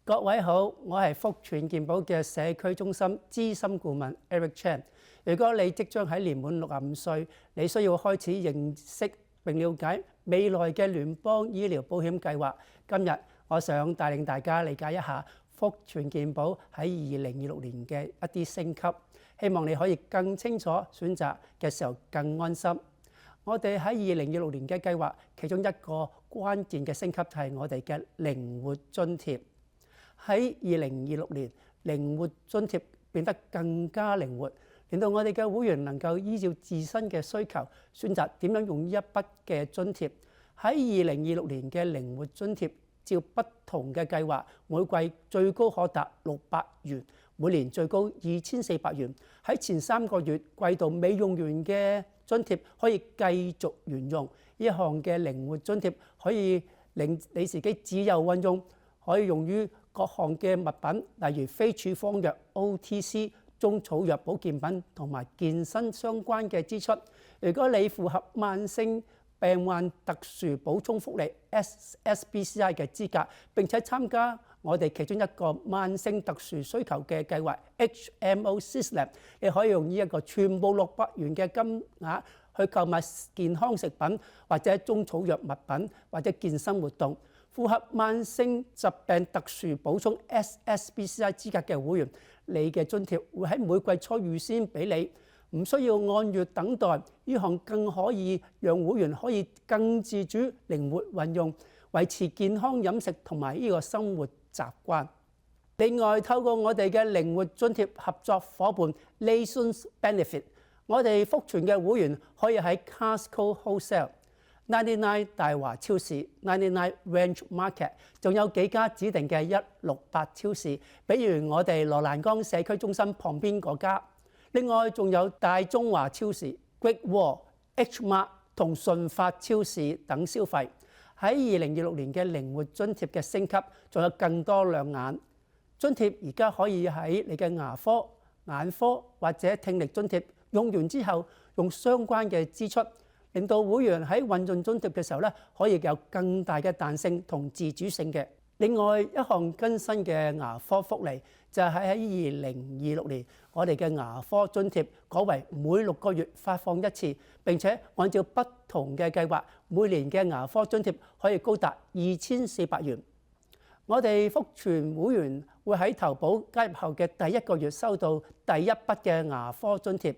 各位好，我係福全健保嘅社區中心資深顧問 Eric Chan。如果你即將喺年滿65歲，你需要開始認識並了解未來嘅聯邦醫療保險計劃。今日我想帶領大家理解一下福全健保喺2026年嘅一啲升級，希望你可以更清楚選擇嘅時候更安心。我哋喺2026年嘅計劃，其中一個關鍵嘅升級就係我哋嘅靈活津貼。喺2026年，靈活津貼變得更加靈活，令到我哋嘅會員能夠依照自身嘅需求選擇點樣用呢一筆嘅津貼。喺2026年嘅靈活津貼，照不同嘅計劃，每季最高可達600元，每年最高2400元。喺前3個月季度未用完嘅津貼可以繼續沿用。呢項嘅靈活津貼可以令你自己自由運用，可以用於各項嘅物品，例如非處方藥 OTC、中草藥保健品同埋健身相關嘅支出。如果你符合慢性病患特殊補充福利 SSBCI 嘅資格，並且參加我哋其中一個慢性特殊需求嘅計劃 HMO Syslab， 你可以用呢一個全部600元嘅金額去購買健康食品或者中草藥物品或者健身活動。符合慢性疾病特殊補充 SSBCI 資格嘅會員，你嘅津貼會喺每季初預先俾你，唔需要按月等待。呢項更可以讓會員可以更自主、靈活運用，維持健康飲食同埋呢個生活習慣。另外，透過我哋嘅靈活津貼合作夥伴 Nations Benefit， 我哋福全嘅會員可以喺 Costco Wholesale、99大華超市、99 Ranch Market， 仲有幾家指定嘅168超市，比如我哋羅蘭崗社區中心旁邊嗰家。另外仲有大中華超市、Great Wall、H Mart 同順發超市等消費。喺2026年嘅靈活津貼嘅升級，仲有更多亮眼。津貼而家可以喺你嘅牙科、眼科或者聽力津貼用完之後，用相關嘅支出，令到會員喺運用津貼嘅時候可以有更大嘅彈性同自主性嘅。另外一項更新嘅牙科福利就係喺2026年，我哋嘅牙科津貼改為每6個月發放一次，並且按照不同嘅計劃，每年嘅牙科津貼可以高達2400元。我哋福全會員會喺投保加入後嘅第1個月收到第一筆嘅牙科津貼，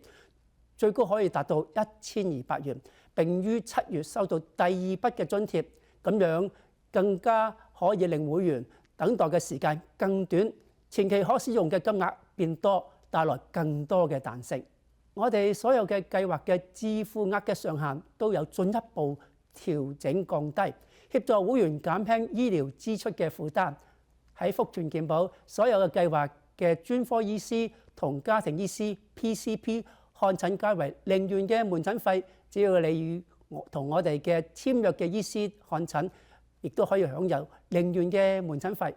最高可以達到1200元，並於7月收到第2筆嘅津貼，咁樣更加可以令會員等待嘅時間更短，前期可使用嘅金額變多，帶來更多嘅彈性。我哋所有嘅計劃嘅自付額嘅上限都有進一步調整降低，協助會員減輕醫療支出嘅負擔。喺福全健保，所有嘅計劃嘅專科醫師同家庭醫師 PCP 看診加為0元嘅門診費，只要你與同我哋嘅簽約嘅醫師看診，亦都可以享有0元嘅門診費。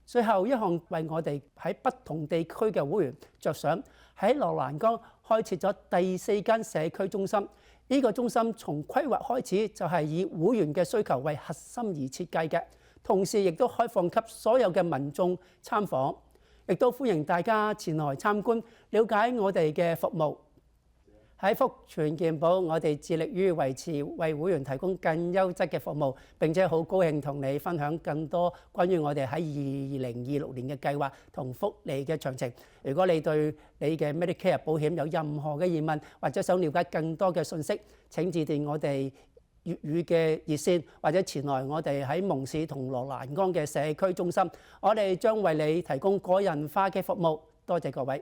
最後一項為我哋喺不同地區嘅會員着想，喺羅蘭崗開設咗第4間社區中心。呢個中心從規劃開始就係以會員嘅需求為核心而設計嘅，同時亦都開放給所有嘅民眾參訪，亦都歡迎大家前來參觀，了解我哋嘅服務。喺福全健保，我哋致力於維持為會員提供更優質嘅服務，並且好高興同你分享更多關於我哋喺2026年嘅計劃同福利嘅詳情。如果你對你嘅 Medicare 保險有任何嘅疑問，或者想了解更多嘅信息，請致電我哋粵語嘅熱線，或者前來我哋喺蒙市同羅蘭崗嘅社區中心，我哋將為你提供個人化嘅服務。多謝各位。